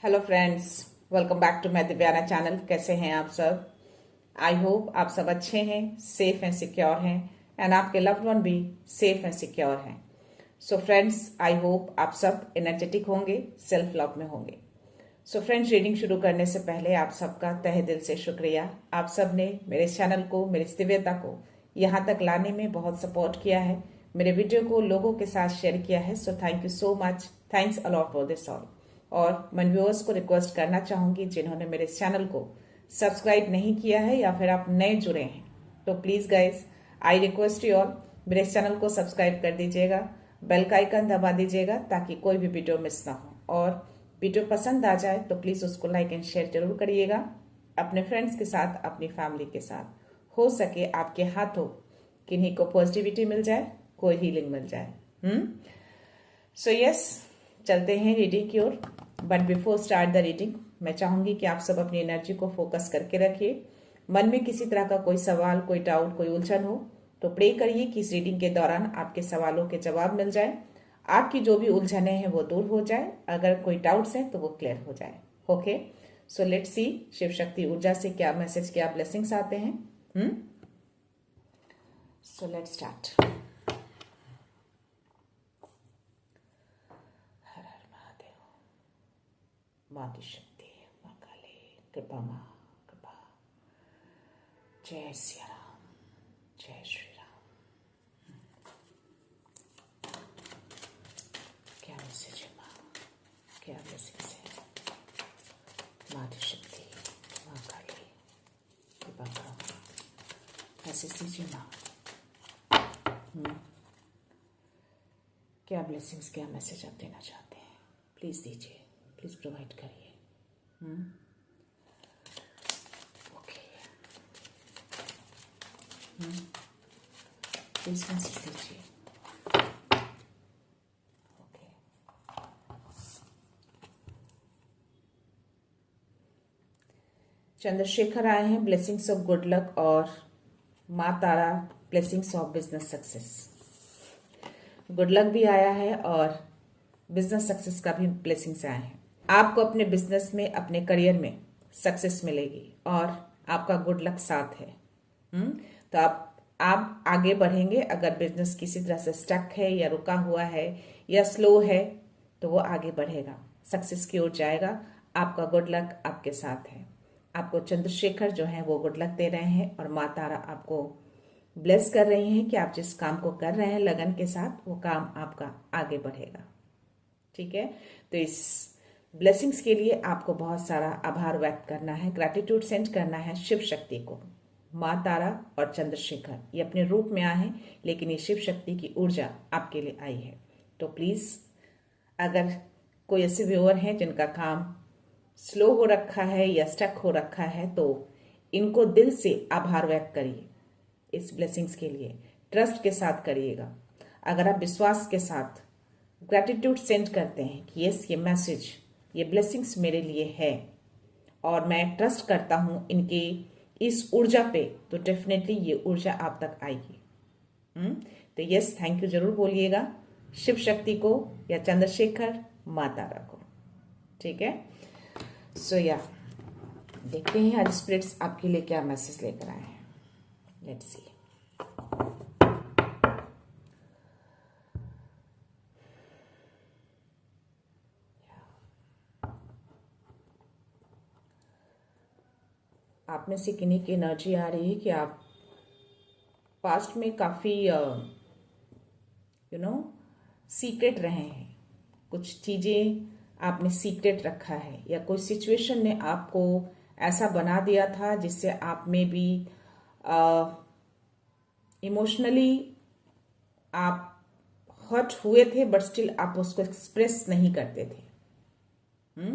Hello friends, welcome back to my Divyana channel. कैसे हैं आप सब? आई होप आप सब अच्छे हैं, सेफ हैं, सिक्योर हैं एंड आपके लव्ड वन भी सेफ एंड सिक्योर हैं। सो फ्रेंड्स, आई होप आप सब एनर्जेटिक होंगे, सेल्फ लव में होंगे। सो फ्रेंड्स, रीडिंग शुरू करने से पहले आप सबका तहे दिल से शुक्रिया। आप सब ने मेरे चैनल को, मेरी दिव्यता को यहाँ तक लाने में बहुत सपोर्ट किया है, मेरे वीडियो को लोगों के साथ शेयर किया है। So thank you so much, thanks a lot for this all. और मैं व्यूअर्स को रिक्वेस्ट करना चाहूंगी जिन्होंने मेरे चैनल को सब्सक्राइब नहीं किया है या फिर आप नए जुड़े हैं, तो please guys I request you all, मेरे चैनल को सब्सक्राइब कर दीजिएगा, बेल का आइकन दबा दीजिएगा ताकि कोई भी वीडियो मिस ना हो। और वीडियो पसंद आ जाए तो प्लीज उसको लाइक एंड शेयर जरूर करिएगा अपने फ्रेंड्स के साथ, अपनी फैमिली के साथ। हो सके आपके हाथों किन्हीं को पॉजिटिविटी मिल जाए, कोई हीलिंग मिल जाए। सो यस, चलते हैं रीडिंग की ओर। But before start the reading, मैं चाहूंगी कि आप सब अपनी एनर्जी को फोकस करके रखिए। मन में किसी तरह का कोई सवाल, कोई डाउट, कोई उलझन हो तो प्रे करिए कि इस रीडिंग के दौरान आपके सवालों के जवाब मिल जाए, आपकी जो भी उलझने हैं वो दूर हो जाए, अगर कोई डाउट्स हैं तो वो क्लियर हो जाए। Okay, so let's see Shiv Shakti ऊर्जा से क्या मैसेज, क्या ब्लेसिंग्स आते हैं। So let's start. माँ की शक्ति, माँ काली, कृपा माँ, कृपा। जय सिया राम, जय श्री राम। क्या मैसेज है माँ, क्या मैसेज है? माँ की शक्ति, माँ काली, कृपा करो माँ, मैसेज दीजिए माँ। क्या ब्लेसिंग्स, क्या मैसेज आप देना चाहते हैं? प्लीज दीजिए, प्लीज प्रोवाइड करिए। ओके, प्लीज मैसेज दीजिए। ओके, चंद्रशेखर आए हैं, ब्लेसिंग्स ऑफ गुड लक, और माँ Tara blessings of business success. Good luck भी आया है और बिजनेस सक्सेस का भी ब्लेसिंग्स आए हैं। आपको अपने बिजनेस में, अपने करियर में सक्सेस मिलेगी और आपका गुड लक साथ है। तो आप आगे बढ़ेंगे। अगर बिजनेस किसी तरह से स्टक है या रुका हुआ है या स्लो है तो वो आगे बढ़ेगा, सक्सेस की ओर जाएगा। आपका गुड लक आपके साथ है। आपको चंद्रशेखर जो है वो गुड लक दे रहे हैं और माँ तारा आपको ब्लेस कर रही हैं कि आप जिस काम को कर रहे हैं लगन के साथ, वो काम आपका आगे बढ़ेगा। ठीक है, तो इस ब्लेसिंग्स के लिए आपको बहुत सारा आभार व्यक्त करना है, ग्रैटिट्यूड सेंड करना है शिव शक्ति को। माँ तारा और चंद्रशेखर ये अपने रूप में आए हैं, लेकिन ये शिव शक्ति की ऊर्जा आपके लिए आई है। तो प्लीज, अगर कोई ऐसे व्यूअर हैं जिनका काम स्लो हो रखा है या स्टक हो रखा है, तो इनको दिल से आभार व्यक्त करिए इस ब्लेसिंग्स के लिए। ट्रस्ट के साथ करिएगा। अगर आप विश्वास के साथ ग्रैटिट्यूड सेंड करते हैं कि यस, ये मैसेज, ये ब्लेसिंग्स मेरे लिए है और मैं ट्रस्ट करता हूं इनके इस ऊर्जा पे, तो डेफिनेटली ये ऊर्जा आप तक आएगी। तो यस, थैंक यू जरूर बोलिएगा शिव शक्ति को या चंद्रशेखर, माँ तारा को। ठीक है, सो या देखते हैं आज स्पिरिट्स आपके लिए क्या मैसेज लेकर आए हैं। Let's see. आप में से किन्हीं की एनर्जी आ रही है कि आप पास्ट में काफी सीक्रेट रहे हैं, कुछ चीजें आपने सीक्रेट रखा है, या कोई सिचुएशन ने आपको ऐसा बना दिया था जिससे आप में भी इमोशनली आप हर्ट हुए थे, बट स्टिल आप उसको एक्सप्रेस नहीं करते थे।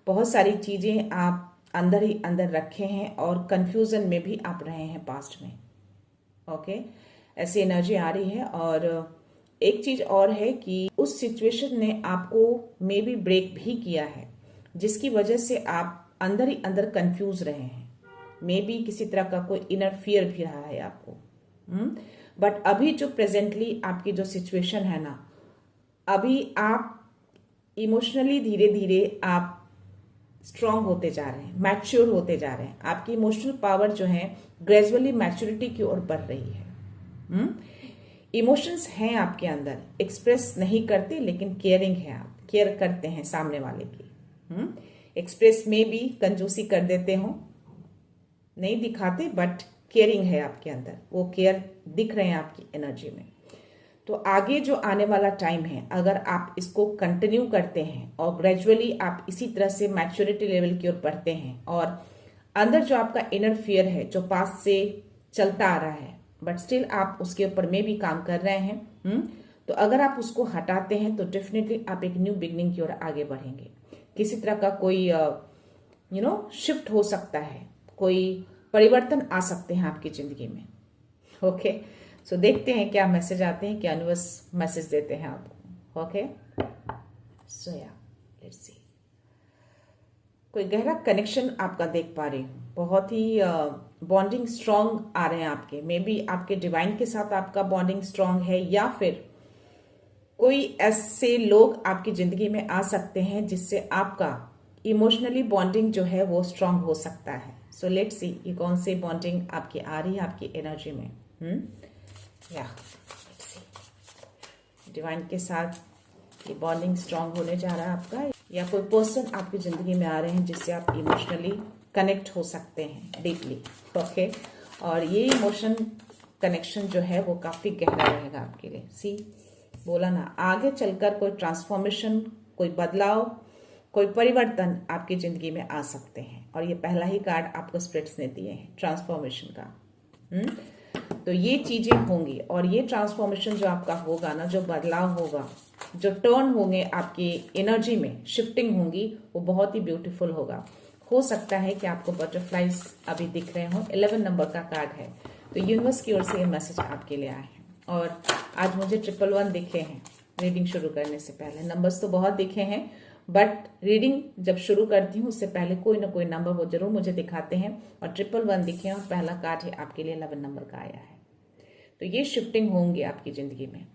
बहुत सारी चीजें आप अंदर ही अंदर रखे हैं और कंफ्यूजन में भी आप रहे हैं पास्ट में। ओके, ऐसी एनर्जी आ रही है। और एक चीज और है कि उस सिचुएशन ने आपको मे बी ब्रेक भी किया है, जिसकी वजह से आप अंदर ही अंदर कंफ्यूज रहे हैं। मे बी किसी तरह का कोई इनर फियर भी रहा है आपको। बट अभी जो प्रेजेंटली आपकी जो सिचुएशन है ना, अभी आप इमोशनली धीरे धीरे आप स्ट्रांग होते जा रहे हैं, मैच्योर होते जा रहे हैं। आपकी इमोशनल पावर जो है ग्रेजुअली मैच्योरिटी की ओर बढ़ रही है। इमोशंस हैं आपके अंदर, एक्सप्रेस नहीं करते लेकिन केयरिंग है, आप केयर करते हैं सामने वाले की। एक्सप्रेस में भी कंजूसी कर देते हो, नहीं दिखाते, बट केयरिंग है आपके अंदर, वो केयर दिख रहे हैं आपकी एनर्जी में। तो आगे जो आने वाला टाइम है, अगर आप इसको कंटिन्यू करते हैं और ग्रेजुअली आप इसी तरह से मैच्योरिटी लेवल की ओर बढ़ते हैं, और अंदर जो आपका इनर फियर है जो पास से चलता आ रहा है, बट स्टिल आप उसके ऊपर में भी काम कर रहे हैं, तो अगर आप उसको हटाते हैं तो डेफिनेटली आप एक न्यू बिगनिंग की ओर आगे बढ़ेंगे। किसी तरह का कोई शिफ्ट हो सकता है, कोई परिवर्तन आ सकते हैं आपकी जिंदगी में। ओके, सो देखते हैं क्या मैसेज आते हैं, क्या यूनिवर्स मैसेज देते हैं आपको। ओके, सो या लेट्स सी। कोई गहरा कनेक्शन आपका देख पा रही हूँ, बहुत ही बॉन्डिंग स्ट्रांग आ रहे हैं आपके। मे बी आपके डिवाइन के साथ आपका बॉन्डिंग स्ट्रांग है, या फिर कोई ऐसे लोग आपकी जिंदगी में आ सकते हैं जिससे आपका इमोशनली बॉन्डिंग जो है वो स्ट्रांग हो सकता है। सो लेट्स सी ये कौन सी बॉन्डिंग आपकी आ रही है आपकी एनर्जी में। या लेट्स सी, डिवाइन के साथ ये बॉन्डिंग स्ट्रांग होने जा रहा है आपका, या कोई पर्सन आपकी जिंदगी में आ रहे हैं जिससे आप इमोशनली कनेक्ट हो सकते हैं डीपली। ओके, और ये इमोशन कनेक्शन जो है वो काफी गहरा रहेगा आपके लिए। सी बोला ना, आगे चलकर कोई ट्रांसफॉर्मेशन, कोई बदलाव, कोई परिवर्तन आपकी जिंदगी में आ सकते हैं, और ये पहला ही कार्ड आपको स्पिरिट्स ने दिए हैं ट्रांसफॉर्मेशन का। तो ये चीजें होंगी, और ये ट्रांसफॉर्मेशन जो आपका होगा ना, जो बदलाव होगा, जो टर्न होंगे आपकी एनर्जी में, शिफ्टिंग होंगी, वो बहुत ही ब्यूटीफुल होगा। हो सकता है कि आपको बटरफ्लाइज अभी दिख रहे हो, 11 नंबर का कार्ड है, तो यूनिवर्स की ओर से ये मैसेज आपके लिए आए हैं। और आज मुझे 111 दिखे हैं रीडिंग शुरू करने से पहले। नंबर्स तो बहुत दिखे हैं, बट रीडिंग जब शुरू करती हूँ उससे पहले कोई ना कोई नंबर वो जरूर मुझे दिखाते हैं, और 111 दिखे हैं, और पहला कार्ड है आपके लिए 11 नंबर का आया है। तो ये शिफ्टिंग होंगी आपकी जिंदगी में।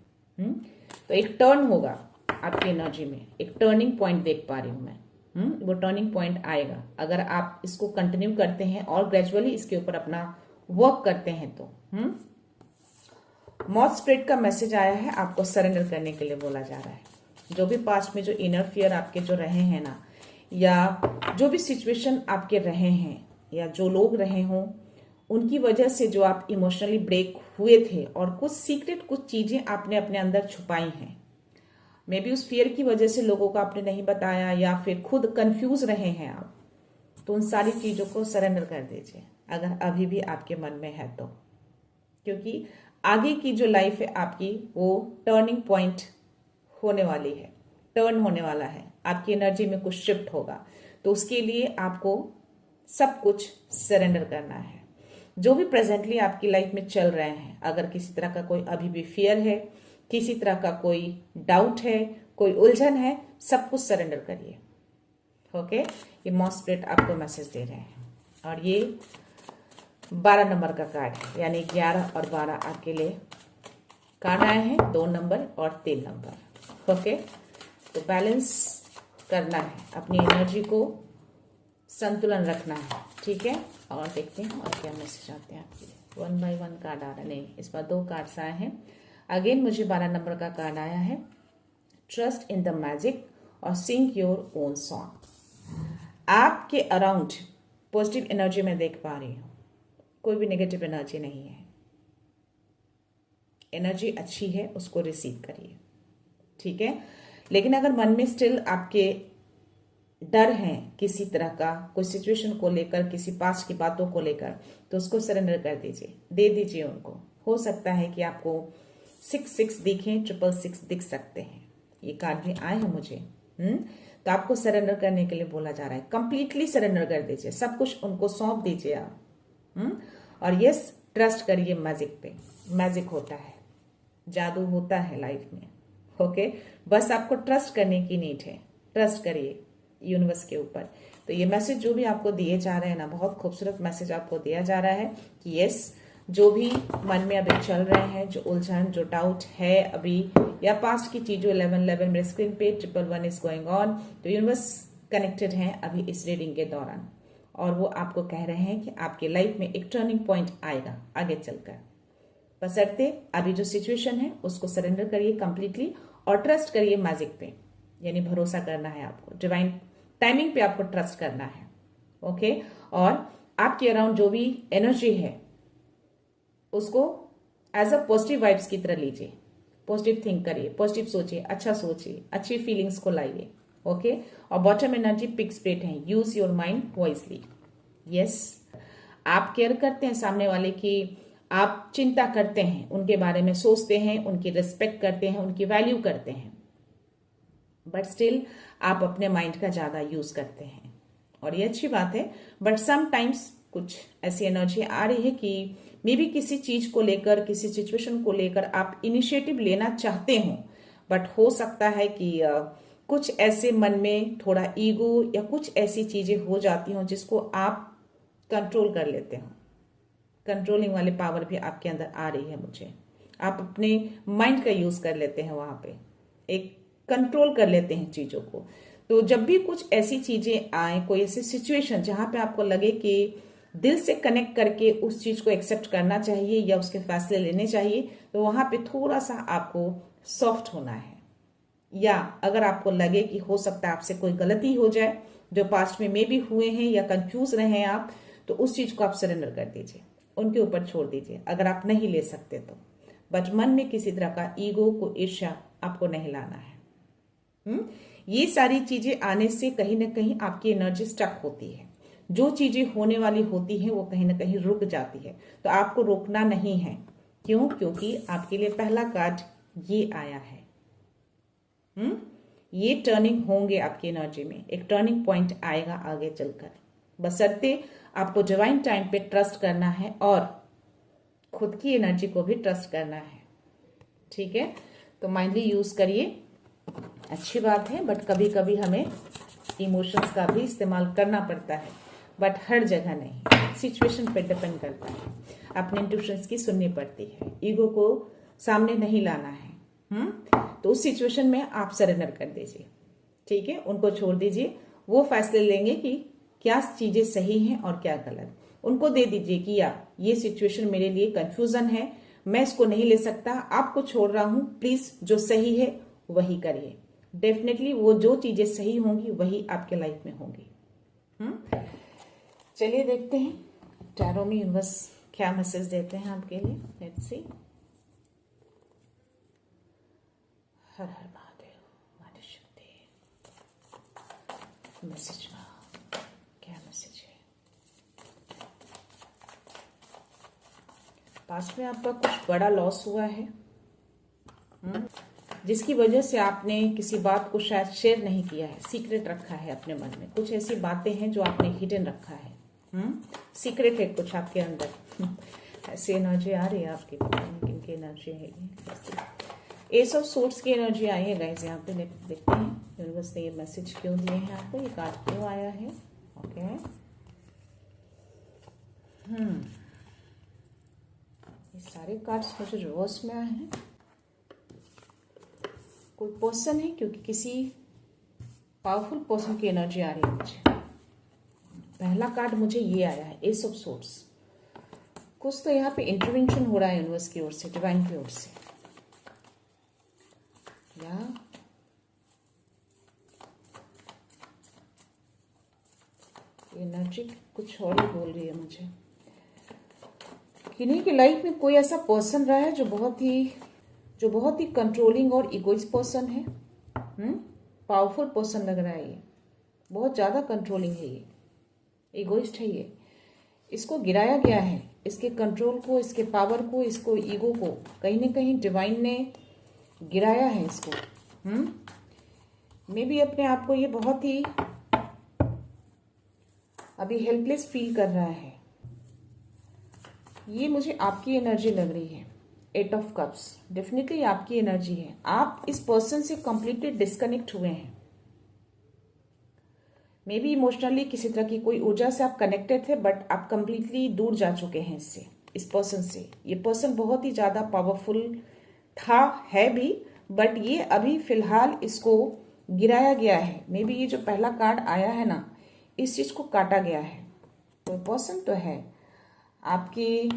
तो एक टर्न होगा आपकी एनर्जी में, एक टर्निंग पॉइंट देख पा रही हूं मैं। वो टर्निंग पॉइंट आएगा अगर आप इसको कंटिन्यू करते हैं और ग्रेजुअली इसके ऊपर अपना वर्क करते हैं तो। मॉथ स्पिरिट का मैसेज आया है, आपको सरेंडर करने के लिए बोला जा रहा है। जो भी पास्ट में जो इनर फियर आपके जो रहे हैं ना, या जो भी सिचुएशन आपके रहे हैं, या जो लोग रहे हों, उनकी वजह से जो आप इमोशनली ब्रेक हुए थे, और कुछ सीक्रेट, कुछ चीजें आपने अपने अंदर छुपाई हैं। मे बी उस फियर की वजह से लोगों को आपने नहीं बताया, या फिर खुद कंफ्यूज रहे हैं आप, तो उन सारी चीजों को सरेंडर कर दीजिए अगर अभी भी आपके मन में है तो, क्योंकि आगे की जो लाइफ है आपकी वो टर्निंग पॉइंट होने वाली है, टर्न होने वाला है, आपकी एनर्जी में कुछ शिफ्ट होगा। तो उसके लिए आपको सब कुछ सरेंडर करना है। जो भी प्रेजेंटली आपकी लाइफ में चल रहे हैं, अगर किसी तरह का कोई अभी भी फियर है, किसी तरह का कोई डाउट है, कोई उलझन है, सब कुछ सरेंडर करिए। ओके, ये मॉथ स्पिरिट आपको मैसेज दे रहे हैं। और ये 12 नंबर का कार्ड है, यानी 11 और 12 आपके लिए कार्ड आए हैं, 2 नंबर और 3 नंबर। ओके, तो बैलेंस करना है, अपनी एनर्जी को संतुलन रखना है, ठीक है। और देखते हैं और क्या मैसेज आते हैं आपके लिए। 1 बाय 1 कार्ड आ रहा है, नहीं, इस बार 2 कार्ड्स आए हैं। अगेन मुझे 12 नंबर का कार्ड आया है, ट्रस्ट इन द मैजिक और सिंग योर ओन सॉन्ग। आपके अराउंड पॉजिटिव एनर्जी में देख पा रही हूँ, कोई भी नेगेटिव एनर्जी नहीं है। एनर्जी अच्छी है, उसको रिसीव करिए, ठीक है। लेकिन अगर मन में स्टिल आपके डर है किसी तरह का, कोई सिचुएशन को लेकर, किसी पास्ट की बातों को लेकर, तो उसको सरेंडर कर दीजिए, दे दीजिए उनको। हो सकता है कि आपको 66 दिखे, 666 दिख सकते हैं, ये कार्ड भी आए हैं मुझे। तो आपको सरेंडर करने के लिए बोला जा रहा है, कंप्लीटली सरेंडर कर दीजिए, सब कुछ उनको सौंप दीजिए आप। और यस, ट्रस्ट करिए मैजिक पे। मैजिक होता है, जादू होता है लाइफ में। ओके, बस आपको ट्रस्ट करने की नीड है, ट्रस्ट करिए यूनिवर्स के ऊपर। तो ये मैसेज जो भी आपको दिए जा रहे हैं ना, बहुत खूबसूरत मैसेज आपको दिया जा रहा है कि यस, जो भी मन में अभी चल रहे हैं, जो उलझन, जो डाउट है अभी, या पास्ट की चीजों, 1111 मेरे स्क्रीन पे 111 इज गोइंग ऑन। तो यूनिवर्स कनेक्टेड हैं अभी इस रीडिंग के दौरान, और वो आपको कह रहे हैं कि आपके लाइफ में एक टर्निंग पॉइंट आएगा आगे चलकर। बशर्ते अभी जो सिचुएशन है उसको सरेंडर करिए कंप्लीटली और ट्रस्ट करिए मैजिक पे, यानी भरोसा करना है आपको, डिवाइन टाइमिंग पे आपको ट्रस्ट करना है। ओके, और आपके अराउंड जो भी एनर्जी है उसको एज अ पॉजिटिव वाइब्स की तरह लीजिए, पॉजिटिव थिंक करिए, पॉजिटिव सोचिए, अच्छा सोचिए, अच्छी फीलिंग्स को लाइए। ओके, और बॉटम एनर्जी पिग स्प्रिट है, यूज योर माइंड वॉइसली। यस, आप केयर करते हैं सामने वाले की, आप चिंता करते हैं, उनके बारे में सोचते हैं, उनकी रिस्पेक्ट करते हैं, उनकी वैल्यू करते हैं, बट स्टिल आप अपने माइंड का ज्यादा यूज करते हैं, और ये अच्छी बात है। बट समटाइम्स कुछ ऐसी एनर्जी आ रही है कि मे बी किसी चीज को लेकर, किसी सिचुएशन को लेकर आप इनिशिएटिव लेना चाहते हो, बट हो सकता है कि कुछ ऐसे मन में थोड़ा ईगो या कुछ ऐसी चीजें हो जाती हो जिसको आप कंट्रोल कर लेते हो। कंट्रोलिंग वाले पावर भी आपके अंदर आ रही है मुझे, आप अपने माइंड का यूज कर लेते हैं, वहां पे एक कंट्रोल कर लेते हैं चीजों को। तो जब भी कुछ ऐसी चीजें आए, कोई ऐसी सिचुएशन जहां पे आपको लगे कि दिल से कनेक्ट करके उस चीज को एक्सेप्ट करना चाहिए या उसके फैसले लेने चाहिए, तो वहां पे थोड़ा सा आपको सॉफ्ट होना है। या अगर आपको लगे कि हो सकता है आपसे कोई गलती हो जाए जो पास्ट में मे भी हुए हैं या कंफ्यूज रहे हैं आप, तो उस चीज को आप सरेंडर कर दीजिए, उनके ऊपर छोड़ दीजिए अगर आप नहीं ले सकते तो। बट मन में किसी तरह का ईगो को, ईर्ष्या आपको नहीं लाना है। ये सारी चीजें आने से कहीं ना कहीं आपकी एनर्जी स्टक होती है, जो चीजें होने वाली होती हैं वो कहीं ना कहीं रुक जाती है, तो आपको रोकना नहीं है। क्यों? क्योंकि आपके लिए पहला कार्ड ये आया है। ये टर्निंग होंगे आपकी एनर्जी में, एक टर्निंग पॉइंट आएगा आगे चलकर, बशर्ते आपको डिवाइन टाइम पे ट्रस्ट करना है और खुद की एनर्जी को भी ट्रस्ट करना है। ठीक है, तो माइंडली यूज करिए, अच्छी बात है, बट कभी कभी हमें इमोशंस का भी इस्तेमाल करना पड़ता है, बट हर जगह नहीं, सिचुएशन पे डिपेंड करता है। अपने इंट्यूशंस की सुननी पड़ती है, ईगो को सामने नहीं लाना है। तो उस सिचुएशन में आप सरेंडर कर दीजिए, ठीक है, उनको छोड़ दीजिए, वो फैसले लेंगे कि क्या चीजें सही हैं और क्या गलत। उनको दे दीजिए कि यार ये सिचुएशन मेरे लिए कंफ्यूजन है, मैं इसको नहीं ले सकता, आपको छोड़ रहा हूं, प्लीज जो सही है वही करिए। डेफिनेटली वो जो चीजें सही होंगी वही आपके लाइफ में होंगी। चलिए देखते हैं टैरो में यूनिवर्स क्या मैसेज देते हैं आपके लिए। Let's see. हर हर महादेव, माता शक्ति, मैसेज क्या मैसेज है? पास्ट में आपका कुछ बड़ा लॉस हुआ है, जिसकी वजह से आपने किसी बात को शायद शेयर नहीं किया है, सीक्रेट रखा है अपने मन में। कुछ ऐसी बातें हैं जो आपने हिडन रखा है, सीक्रेट है कुछ आपके अंदर। ऐसी एनर्जी आ रही है आपकी, पता नहीं किन की एनर्जी है ये। एस ऑफ सोर्ड्स की एनर्जी आई है गाइस, यहाँ पे देखते हैं यूनिवर्स ने ये मैसेज क्यों दिए हैं आपको, ये कार्ड क्यों आया है। ओके, ये सारे कार्ड्स मुझे रिवर्स में आए हैं। कोई पर्सन है, क्योंकि किसी पावरफुल पर्सन की एनर्जी आ रही है मुझे। पहला कार्ड मुझे ये आया है, एस ऑफ सोर्ड्स। कुछ तो यहाँ पे इंटरवेंशन हो रहा है यूनिवर्स की ओर से, डिवाइन की ओर से, या एनर्जी कुछ और ही बोल रही है मुझे। किन्हीं की लाइफ में कोई ऐसा पर्सन रहा है जो बहुत ही कंट्रोलिंग और इगोइस्ट पर्सन है। पावरफुल पर्सन लग रहा है ये, बहुत ज्यादा कंट्रोलिंग है ये, इगोइस्ट है ये। इसको गिराया गया है, इसके कंट्रोल को, इसके पावर को, इसको ईगो को कहीं ना कहीं डिवाइन ने गिराया है इसको। मे बी अपने आप को ये बहुत ही अभी हेल्पलेस फील कर रहा है। ये मुझे आपकी एनर्जी लग रही है, 8 ऑफ कप्स, डेफिनेटली आपकी एनर्जी है। आप इस पर्सन से कंप्लीटली डिस्कनेक्ट हुए हैं। मे बी इमोशनली किसी तरह की कोई ऊर्जा से आप कनेक्टेड थे, बट आप कंप्लीटली दूर जा चुके हैं इससे, इस पर्सन से। ये पर्सन बहुत ही ज्यादा पावरफुल था, है भी, बट ये अभी फिलहाल इसको गिराया गया है, मे बी ये जो पहला कार्ड आया है ना, इस चीज को काटा गया है। कोई पर्सन तो है आपके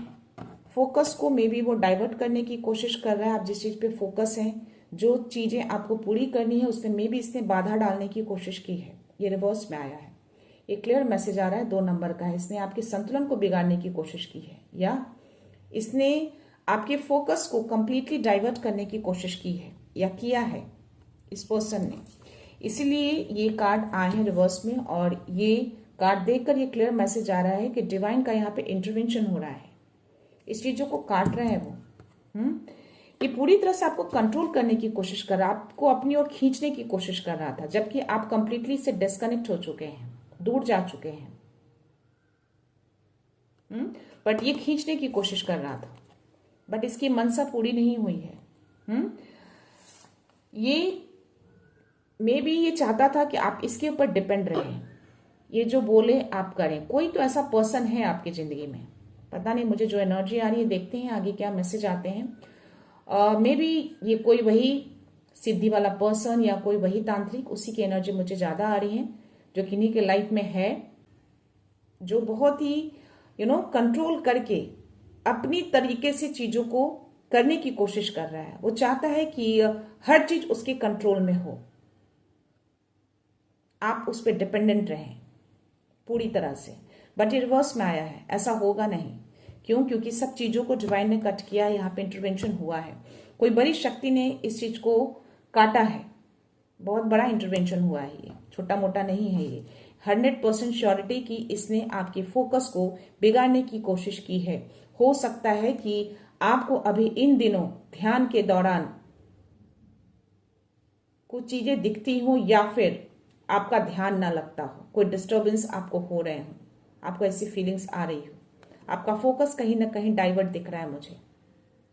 फोकस को मे बी वो डाइवर्ट करने की कोशिश कर रहा है। आप जिस चीज पे फोकस है, जो चीजें आपको पूरी करनी है, उसमें मे बी इसने बाधा डालने की कोशिश की है। ये रिवर्स में आया है। एक क्लियर मैसेज आ रहा है 2 नंबर का है। इसने आपके संतुलन को बिगाड़ने की कोशिश की है, या इसने आपके फोकस को कंप्लीटली डाइवर्ट करने की कोशिश की है या किया है इस पर्सन ने। इसीलिए ये कार्ड आए हैं रिवर्स में, और ये कार्ड देखकर ये क्लियर मैसेज आ रहा है कि डिवाइन का यहाँ पे इंटरवेंशन हो रहा है। इस चीजों को काट रहे हैं वो। ये पूरी तरह से आपको कंट्रोल करने की कोशिश कर रहा है, आपको अपनी ओर खींचने की कोशिश कर रहा था, जबकि आप कंप्लीटली इससे डिस्कनेक्ट हो चुके हैं, दूर जा चुके हैं। बट ये खींचने की कोशिश कर रहा था, बट इसकी मनसा पूरी नहीं हुई है। ये मे बी ये चाहता था कि आप इसके ऊपर डिपेंड रहें, ये जो बोले आप करें। कोई तो ऐसा पर्सन है आपकी जिंदगी में, पता नहीं, मुझे जो एनर्जी आ रही है, देखते हैं आगे क्या मैसेज आते हैं। मे बी ये कोई वही सिद्धि वाला पर्सन या कोई वही तांत्रिक, उसी की एनर्जी मुझे ज्यादा आ रही है, जो किन्हीं के लाइफ में है, जो बहुत ही कंट्रोल करके अपनी तरीके से चीजों को करने की कोशिश कर रहा है। वो चाहता है कि हर चीज उसके कंट्रोल में हो, आप उस पर डिपेंडेंट रहें पूरी तरह से। बट ये रिवर्स में आया है, ऐसा होगा नहीं। क्यों? क्योंकि सब चीजों को डिवाइन ने कट किया, यहाँ पे इंटरवेंशन हुआ है। कोई बड़ी शक्ति ने इस चीज को काटा है, बहुत बड़ा इंटरवेंशन हुआ है। ये छोटा मोटा नहीं है। ये 100% श्योरिटी की इसने आपके फोकस को बिगाड़ने की कोशिश की है। हो सकता है कि आपको अभी इन दिनों ध्यान के दौरान कुछ चीजें दिखती हो, या फिर आपका ध्यान ना लगता हो, कोई डिस्टर्बेंस आपको हो रहे हो, आपको ऐसी फीलिंग्स आ रही हो, आपका फोकस कहीं ना कहीं डाइवर्ट दिख रहा है मुझे।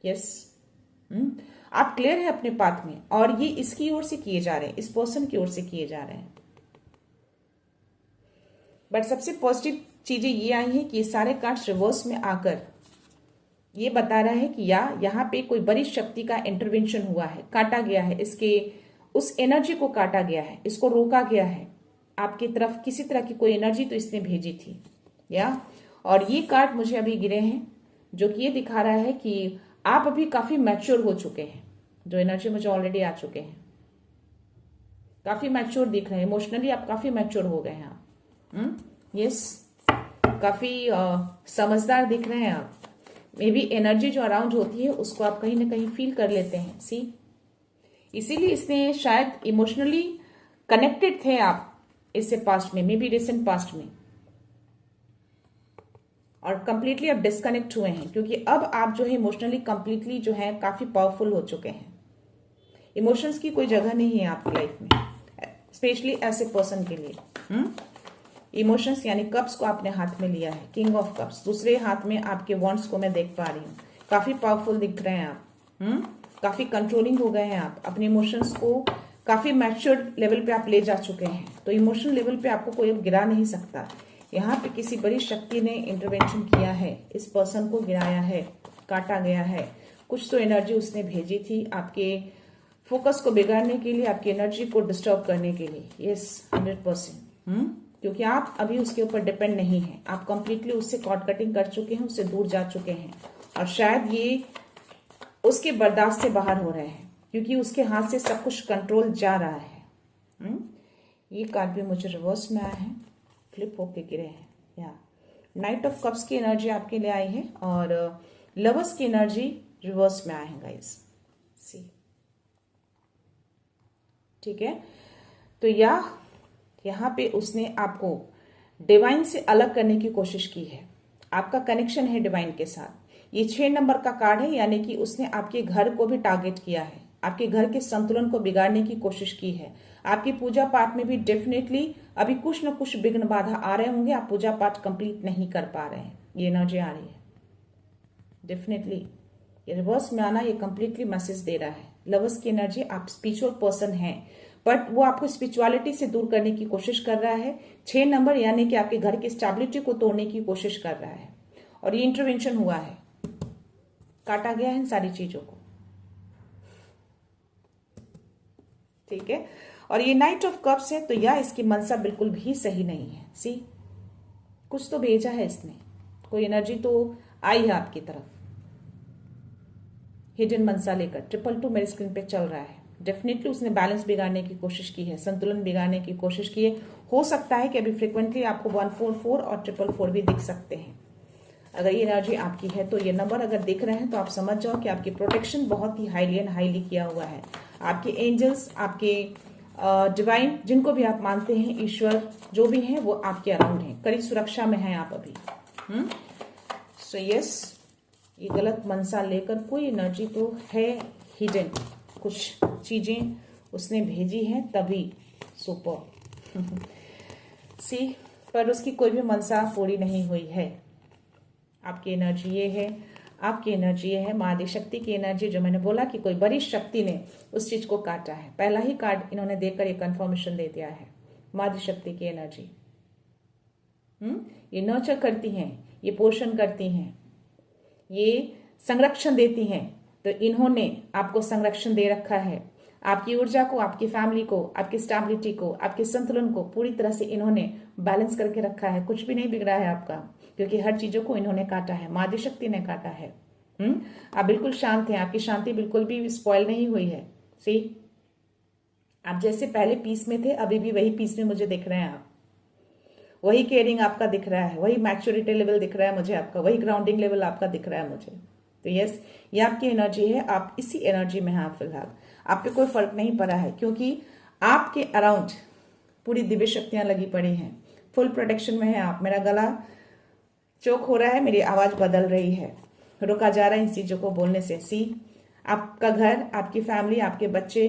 यस, आप क्लियर है अपने पाथ में, और ये इसकी ओर से किए जा रहे हैं, इस पर्सन की ओर से किए जा रहे हैं। बट सबसे पॉजिटिव चीजें ये आई हैं कि ये सारे कार्ड्स रिवर्स में आकर ये बता रहा है कि यहाँ पे कोई बड़ी शक्ति का इंटरवेंशन हुआ है, काटा गया है, इसके उस एनर्जी को काटा गया है, इसको रोका गया है। आपकी तरफ किसी तरह की कोई एनर्जी तो इसने भेजी थी, या और ये कार्ड मुझे अभी गिरे हैं, जो कि ये दिखा रहा है कि आप अभी काफी मैच्योर हो चुके हैं। जो एनर्जी मुझे ऑलरेडी आ चुके हैं, काफी मैच्योर दिख रहे हैं, इमोशनली आप काफी मैच्योर हो गए हैं आप। यस, काफी समझदार दिख रहे हैं आप। मे बी एनर्जी जो अराउंड होती है उसको आप कहीं ना कहीं फील कर लेते हैं। सी, इसीलिए इसने शायद इमोशनली कनेक्टेड थे आप इससे पास्ट में, मे बी रिसेंट पास्ट में, और कंप्लीटली अब डिस्कनेक्ट हुए हैं, क्योंकि अब आप जो है इमोशनली कंप्लीटली जो है काफी पावरफुल हो चुके हैं। इमोशंस की कोई जगह नहीं है आपकी लाइफ में, स्पेशली ऐसे पर्सन के लिए। इमोशंस यानी कप्स को आपने हाथ में लिया है, किंग ऑफ कप्स, दूसरे हाथ में आपके वॉन्ड्स को मैं देख पा रही हूँ। काफी पावरफुल दिख रहे हैं आप। काफी कंट्रोलिंग हो गए हैं आप, अपने इमोशंस को काफी मैच्योर लेवल पे आप ले जा चुके हैं। तो इमोशनल लेवल पे आपको कोई अब गिरा नहीं सकता। यहाँ पे किसी बड़ी शक्ति ने इंटरवेंशन किया है, इस पर्सन को गिराया है, काटा गया है। कुछ तो एनर्जी उसने भेजी थी आपके फोकस को बिगाड़ने के लिए, आपकी एनर्जी को डिस्टर्ब करने के लिए। यस, 100%। क्योंकि आप अभी उसके ऊपर डिपेंड नहीं है, आप कंप्लीटली उससे कॉर्ड कटिंग कर चुके हैं, उससे दूर जा चुके हैं, और शायद ये उसके बर्दाश्त से बाहर हो रहे हैं, क्योंकि उसके हाथ से सब कुछ कंट्रोल जा रहा है। ये कार्ड भी मुझे रिवर्स में आया है, फ्लिप होके गिरे हैं। या नाइट ऑफ कप्स की एनर्जी आपके लिए आई है, और लवर्स की एनर्जी रिवर्स में आए हैं गाइस। सी, ठीक है। तो यहाँ पे उसने आपको डिवाइन से अलग करने की कोशिश की है। आपका कनेक्शन है डिवाइन के साथ। ये 6 नंबर का कार्ड है, यानी कि उसने आपके घर को भी टारगेट किया है, आपके घर के संतुलन को बिगाड़ने की कोशिश की है। आपकी पूजा पाठ में भी डेफिनेटली अभी कुछ न कुछ विघ्न बाधा आ रहे होंगे, आप पूजा पाठ कंप्लीट नहीं कर पा रहे हैं, ये एनर्जी आ रही है। डेफिनेटली ये रिवर्स में आना, ये कंप्लीटली मैसेज दे रहा है। लवर्स की एनर्जी, आप स्पिरिचुअल पर्सन हैं, बट वो आपको स्पिरिचुअलिटी से दूर करने की कोशिश कर रहा है। 6 नंबर यानी कि आपके घर की स्टेबिलिटी को तोड़ने की कोशिश कर रहा है, और ये इंटरवेंशन हुआ है, काटा गया है इन सारी चीजों को। ठीक है, और ये नाइट ऑफ कप्स है, तो या इसकी मनसा बिल्कुल भी सही नहीं है। सी, कुछ तो भेजा है इसने, कोई एनर्जी तो आई है आपकी तरफ, हिडन मनसा लेकर। 222 मेरे स्क्रीन पे चल रहा है। डेफिनेटली उसने बैलेंस बिगाड़ने की कोशिश की है, संतुलन बिगाड़ने की कोशिश की है। हो सकता है कि अभी फ्रिक्वेंटली आपको 144 और 444 भी दिख सकते हैं। अगर ये एनर्जी आपकी है तो ये नंबर अगर दिख रहे हैं तो आप समझ जाओ कि आपकी प्रोटेक्शन बहुत ही हाईली एंड हाईली किया हुआ है। आपके एंजल्स, आपके डिवाइन, जिनको भी आप मानते हैं, ईश्वर जो भी हैं, वो आपके अराउंड हैं, कड़ी सुरक्षा में हैं आप अभी। सो यस, ये गलत मनसा लेकर कोई एनर्जी तो है हिडन, कुछ चीजें उसने भेजी हैं तभी। सुपर सी, पर उसकी कोई भी मनसा पूरी नहीं हुई है। आपकी एनर्जी ये है, आपकी एनर्जी ये है, महाआदिशक्ति की एनर्जी, जो मैंने बोला कि कोई बड़ी शक्ति ने उस चीज को काटा है। पहला ही कार्ड इन्होंने देकर ये कंफर्मेशन दे दिया है। महाआदिशक्ति की एनर्जी ये नर्चर करती हैं, ये पोषण करती हैं, ये संरक्षण देती हैं। तो इन्होंने आपको संरक्षण दे रखा है। आपकी ऊर्जा को, आपकी फैमिली को, आपकी स्टेबिलिटी को, आपके संतुलन को पूरी तरह से इन्होंने बैलेंस करके रखा है। कुछ भी नहीं बिगड़ा है आपका, क्योंकि हर चीजों को इन्होंने काटा है, महाआदिशक्ति ने काटा है। आप बिल्कुल शांत हैं, आपकी शांति बिल्कुल भी स्पॉइल नहीं हुई है। सी, आप जैसे पहले पीस में थे, अभी भी वही पीस में मुझे दिख रहे हैं आप। वही केयरिंग आपका दिख रहा है, वही मैच्योरिटी लेवल दिख रहा है मुझे आपका, वही ग्राउंडिंग लेवल आपका दिख रहा है मुझे। तो यस, ये आपकी एनर्जी है, आप इसी एनर्जी में हैं आप फिलहाल। आप पे कोई फर्क नहीं पड़ा है, क्योंकि आपके अराउंड पूरी दिव्य शक्तियां लगी पड़ी हैं, फुल प्रोटेक्शन में है आप। मेरा गला चोक हो रहा है, मेरी आवाज बदल रही है, रुका जा रहा है इन चीजों को बोलने से। सी, आपका घर, आपकी फैमिली, आपके बच्चे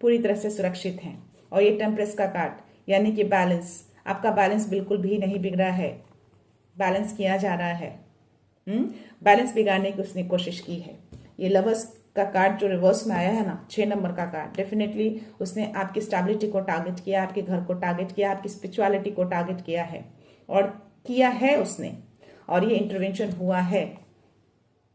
पूरी तरह से सुरक्षित हैं। और ये टेम्परेस का कार्ड यानी कि बैलेंस, आपका बैलेंस बिल्कुल भी नहीं बिगड़ा है, बैलेंस किया जा रहा है। बैलेंस बिगाड़ने की उसने कोशिश की है। ये लवर्स का कार्ड जो रिवर्स में आया है ना, 6 नंबर का कार्ड, डेफिनेटली उसने आपकी स्टेबिलिटी को टारगेट किया, आपके घर को टारगेट किया, आपकी स्पिरिचुअलिटी को टारगेट किया है, और किया है उसने, और ये इंटरवेंशन हुआ है।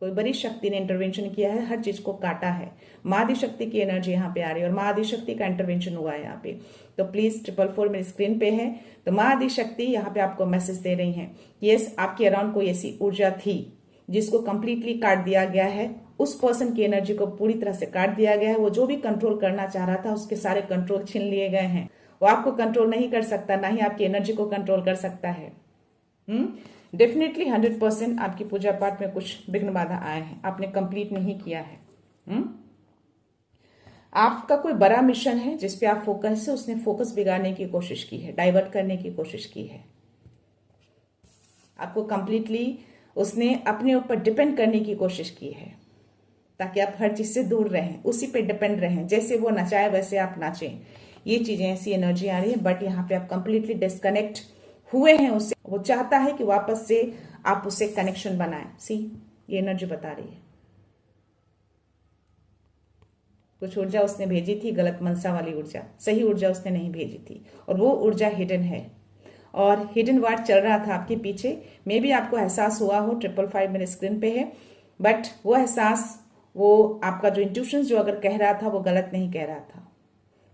कोई बड़ी शक्ति ने इंटरवेंशन किया है, हर चीज को काटा है। महाआदिशक्ति की एनर्जी यहाँ पे आ रही है और महाआदिशक्ति का इंटरवेंशन हुआ है यहाँ पे। तो प्लीज 444 मेरी स्क्रीन पे है। तो महाआदिशक्ति यहाँ पे आपको मैसेज दे रही है, यस, आपके अराउंड कोई ऐसी ऊर्जा थी जिसको कंप्लीटली काट दिया गया है। उस पर्सन की एनर्जी को पूरी तरह से काट दिया गया है। वो जो भी कंट्रोल करना चाह रहा था, उसके सारे कंट्रोल छीन लिए गए हैं। वो आपको कंट्रोल नहीं कर सकता, ना ही आपकी एनर्जी को कंट्रोल कर सकता है। डेफिनेटली 100% आपकी पूजा पाठ में कुछ विघ्न बाधा आए हैं, आपने कंप्लीट नहीं किया है। आपका कोई बड़ा मिशन है जिसपे आप फोकस है, उसने फोकस बिगाड़ने की कोशिश की है, डाइवर्ट करने की कोशिश की है। आपको कंप्लीटली उसने अपने ऊपर डिपेंड करने की कोशिश की है, ताकि आप हर चीज से दूर रहें, उसी पे डिपेंड रहें, जैसे वो नचाए वैसे आप नाचें। ये चीजें, ऐसी एनर्जी आ रही है, बट यहाँ पे आप कंप्लीटली डिस्कनेक्ट हुए हैं उससे। वो चाहता है कि वापस से आप उससे कनेक्शन बनाएं। सी, ये एनर्जी बता रही है। कुछ ऊर्जा उसने भेजी थी, गलत मनसा वाली ऊर्जा, सही ऊर्जा उसने नहीं भेजी थी, और वो ऊर्जा हिडन है, और हिडन वार चल रहा था आपके पीछे। मे भी आपको एहसास हुआ हो, 555 मेरे स्क्रीन पे है, बट वो एहसास, वो आपका जो इंट्यूशन जो अगर कह रहा था, वो गलत नहीं कह रहा था।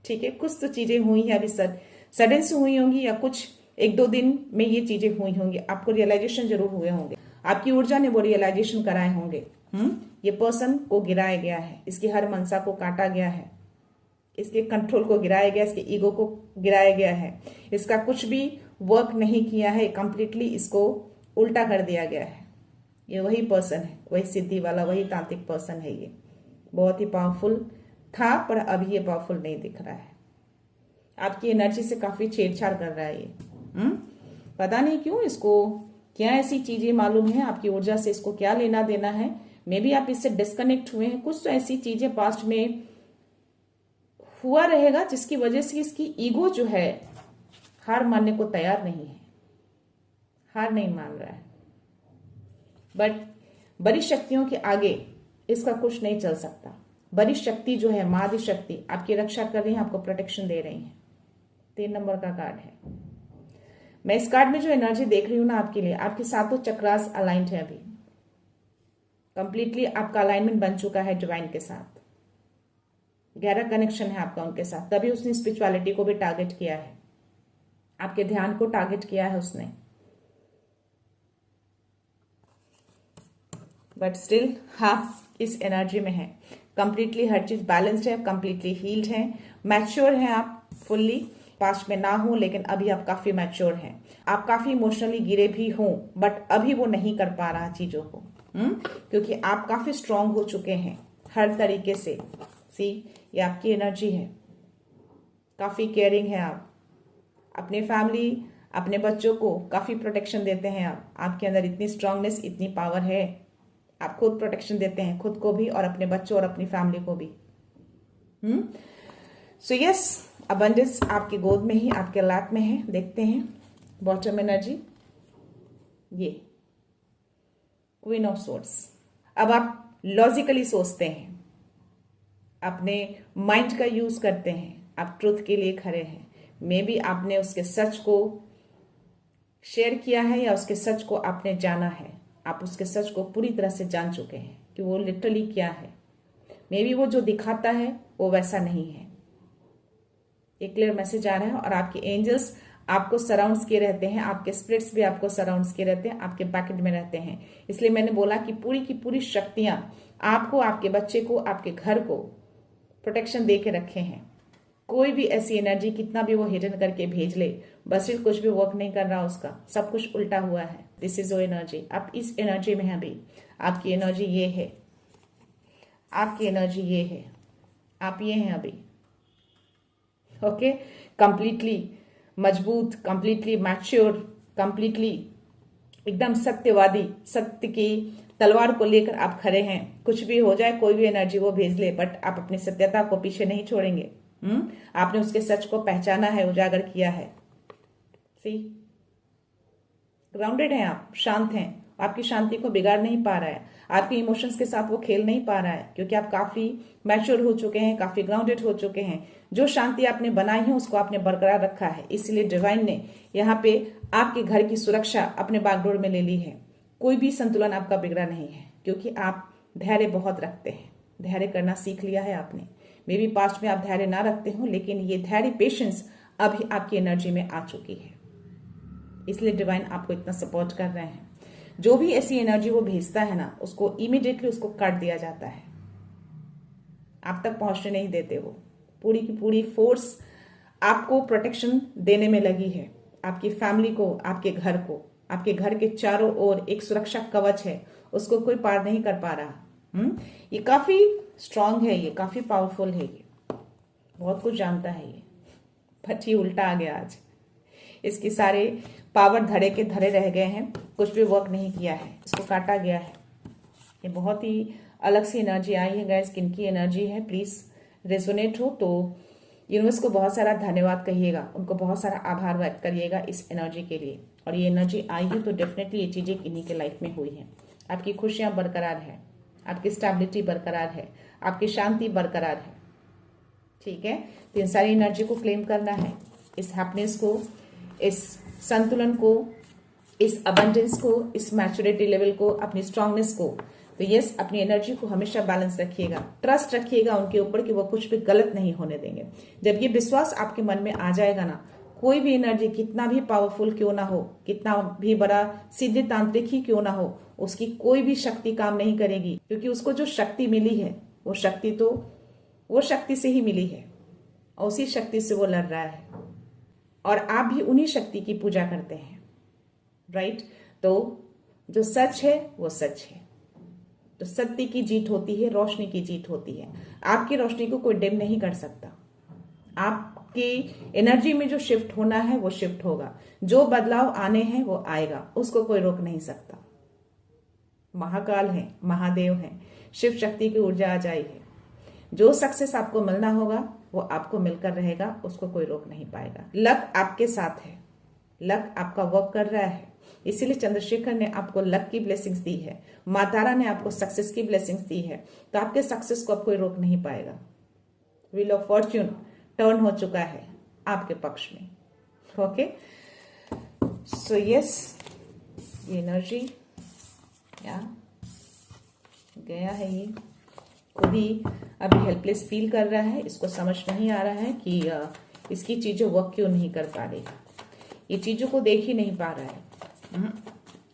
ठीक है, कुछ तो चीजें हुई हैं अभी, सडन से हुई होंगी, या कुछ 1-2 दिन में ये चीजें हुई होंगी, आपको रियलाइजेशन जरूर हुए होंगे, आपकी ऊर्जा ने वो रियलाइजेशन कराए होंगे। ये पर्सन को गिराया गया है, इसकी हर मनसा को काटा गया है, इसके कंट्रोल को गिराया गया, इसके ईगो को गिराया गया है, इसका कुछ भी वर्क नहीं किया है, कंप्लीटली इसको उल्टा कर दिया गया है। ये वही पर्सन है, वही सिद्धि वाला, वही तांत्रिक पर्सन है। ये बहुत ही पावरफुल था, पर अभी ये पावरफुल नहीं दिख रहा है। आपकी एनर्जी से काफी छेड़छाड़ कर रहा है ये। पता नहीं क्यों, इसको क्या ऐसी चीजें मालूम है, आपकी ऊर्जा से इसको क्या लेना देना है। मे बी आप इससे डिस्कनेक्ट हुए हैं, कुछ तो ऐसी चीजें पास्ट में हुआ रहेगा जिसकी वजह से इसकी ईगो जो है हार मानने को तैयार नहीं है, हार नहीं मान रहा है। बट बड़ी शक्तियों के आगे इसका कुछ नहीं चल सकता। बड़ी शक्ति जो है, महाआदिशक्ति, आपकी रक्षा कर रही है, आपको प्रोटेक्शन दे रही है। 3 नंबर का कार्ड है। मैं इस कार्ड में जो एनर्जी देख रही हूं ना आपके लिए, आपके सातों चक्रास अलाइंड है, अभी कंप्लीटली आपका अलाइनमेंट बन चुका है डिवाइन के साथ। गहरा कनेक्शन है आपका उनके साथ, तभी उसने स्पिरिचुअलिटी को भी टारगेट किया है, आपके ध्यान को टारगेट किया है उसने। बट स्टिल आप इस एनर्जी में है, कंप्लीटली हर चीज बैलेंस्ड है, कंप्लीटली हील्ड है, मैच्योर है आप फुल्ली। पास्ट में ना हो लेकिन अभी आप काफी मैच्योर हैं। आप काफी इमोशनली गिरे भी हों बट अभी वो नहीं कर पा रहा चीजों को, क्योंकि आप काफी स्ट्रांग हो चुके हैं हर तरीके से। सी, ये आपकी एनर्जी है, काफी केयरिंग है आप, अपने फैमिली अपने बच्चों को काफी प्रोटेक्शन देते हैं आप। आपके अंदर इतनी स्ट्रांगनेस, इतनी पावर है, आप खुद प्रोटेक्शन देते हैं, खुद को भी और अपने बच्चों और अपनी फैमिली को भी। सो यस, अबंडेंस आपकी गोद में ही, आपके लैप में है। देखते हैं बॉटम एनर्जी, ये क्वीन ऑफ सोर्ड्स। अब आप लॉजिकली सोचते हैं, अपने माइंड का यूज करते हैं, आप ट्रुथ के लिए खड़े हैं। मे बी आपने उसके सच को शेयर किया है या उसके सच को आपने जाना है, आप उसके सच को पूरी तरह से जान चुके हैं कि वो लिटरली क्या है। मे बी वो जो दिखाता है वो वैसा नहीं है। एक क्लियर मैसेज आ रहा है और आपके एंजल्स आपको सराउंड्स किए रहते हैं, आपके स्पिरिट्स भी आपको सराउंड्स किए रहते हैं, आपके पैकेट में रहते हैं। इसलिए मैंने बोला कि पूरी की पूरी शक्तियां आपको, आपके बच्चे को, आपके घर को प्रोटेक्शन दे के रखे हैं। कोई भी ऐसी एनर्जी कितना भी वो हिडन करके भेज ले, बस कुछ भी वर्क नहीं कर रहा उसका, सब कुछ उल्टा हुआ है। दिस इज वो एनर्जी, आप इस एनर्जी में हैं अभी। आपकी एनर्जी ये है, आपकी एनर्जी ये है, आप ये हैं अभी। ओके, कंप्लीटली मजबूत, कंप्लीटली मैच्योर, कंप्लीटली एकदम सत्यवादी, सत्य की तलवार को लेकर आप खड़े हैं। कुछ भी हो जाए, कोई भी एनर्जी वो भेज ले, बट आप अपनी सत्यता को पीछे नहीं छोड़ेंगे। आपने उसके सच को पहचाना है, उजागर किया है। सी, ग्राउंडेड हैं आप, शांत हैं, आपकी शांति को बिगाड़ नहीं पा रहा है, आपके इमोशंस के साथ वो खेल नहीं पा रहा है, क्योंकि आप काफी मैच्योर हो चुके हैं, काफी ग्राउंडेड हो चुके हैं। जो शांति आपने बनाई है उसको आपने बरकरार रखा है। इसलिए डिवाइन ने यहाँ पे आपके घर की सुरक्षा अपने बागडोर में ले ली है। कोई भी संतुलन आपका बिगड़ा नहीं है, क्योंकि आप धैर्य बहुत रखते हैं, धैर्य करना सीख लिया है आपने। मे बी पास्ट में आप धैर्य ना रखते हो, लेकिन ये धैर्य, पेशेंस अभी आपकी एनर्जी में आ चुकी है। इसलिए डिवाइन आपको इतना सपोर्ट कर रहे हैं। जो भी ऐसी एनर्जी वो भेजता है ना, उसको इमीडिएटली उसको काट दिया जाता है, आप तक पहुंचने नहीं देते। वो पूरी की पूरी फोर्स आपको प्रोटेक्शन देने में लगी है, आपकी फैमिली को, आपके घर को। आपके घर के चारों ओर एक सुरक्षा कवच है, उसको कोई पार नहीं कर पा रहा। ये काफी स्ट्रांग है, ये काफी पावरफुल है, ये बहुत कुछ जानता है ये, बट ये उल्टा आ गया आज। इसकी सारे पावर धड़े के धड़े रह गए हैं, कुछ भी वर्क नहीं किया है, इसको काटा गया है। ये बहुत ही अलग सी एनर्जी आई है गाइस, किनकी एनर्जी है प्लीज रेजोनेट हो तो यूनिवर्स को बहुत सारा धन्यवाद कहिएगा, उनको बहुत सारा आभार व्यक्त करिएगा इस एनर्जी के लिए। और ये एनर्जी आई है तो डेफिनेटली ये चीजें इन्हीं के लाइफ में हुई हैं। आपकी खुशियां बरकरार है, आपकी स्टेबिलिटी बरकरार है, आपकी शांति बरकरार है। ठीक है, तो इन सारी एनर्जी को क्लेम करना है, इस हैप्पीनेस को, इस संतुलन को, इस अबंडेंस को, इस मैच्योरिटी लेवल को, अपनी स्ट्रांगनेस को। तो यस, अपनी एनर्जी को हमेशा बैलेंस रखिएगा, ट्रस्ट रखिएगा उनके ऊपर कि वो कुछ भी गलत नहीं होने देंगे। जब ये विश्वास आपके मन में आ जाएगा ना, कोई भी एनर्जी कितना भी पावरफुल क्यों ना हो, कितना भी बड़ा सिद्धि तांत्रिक ही क्यों ना हो, उसकी कोई भी शक्ति काम नहीं करेगी, क्योंकि उसको जो शक्ति मिली है वो शक्ति तो वो शक्ति से ही मिली है और उसी शक्ति से वो लड़ रहा है। और आप भी उन्हीं शक्ति की पूजा करते हैं, राइट? तो जो सच है वो सच है, तो सत्य की जीत होती है, रोशनी की जीत होती है। आपकी रोशनी को कोई डिम नहीं कर सकता। आपकी एनर्जी में जो शिफ्ट होना है वो शिफ्ट होगा, जो बदलाव आने हैं वो आएगा, उसको कोई रोक नहीं सकता। महाकाल है, महादेव है, शिव शक्ति की ऊर्जा आ जाई है। जो सक्सेस आपको मिलना होगा वो आपको मिलकर रहेगा, उसको कोई रोक नहीं पाएगा। लक आपके साथ है, लक आपका वर्क कर रहा है, इसीलिए चंद्रशेखर ने आपको लक की ब्लेसिंग्स दी है, माँ तारा ने आपको सक्सेस की ब्लेसिंग्स दी है। तो आपके सक्सेस को अब कोई रोक नहीं पाएगा। व्हील ऑफ फॉर्च्यून टर्न हो चुका है आपके पक्ष में। ओके, सो यस, ये एनर्जी या गया है, ये खुद ही अभी हेल्पलेस फील कर रहा है, इसको समझ नहीं आ रहा है कि इसकी चीजें वर्क क्यों नहीं कर पा रही, ये चीजों को देख ही नहीं पा रहा है,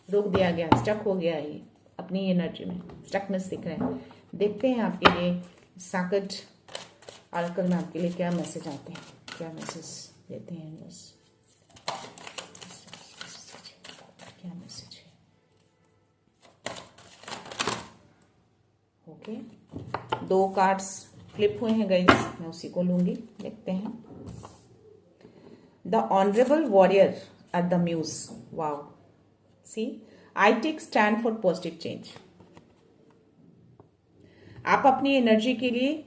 रोक दिया गया, स्टक हो गया, ये अपनी एनर्जी में स्टकनेस दिख रहे हैं। देखते हैं आपके लिए साकट आर्कल में आपके लिए क्या मैसेज आते हैं, क्या मैसेज देते हैं बस, क्या मैसेज है। ओके, 2 कार्ड्स फ्लिप हुए हैं गाइस, मैं उसी को लूंगी। देखते हैं the honourable warrior at the muse. Wow, see I take stand for positive change. आप अपनी एनर्जी के लिए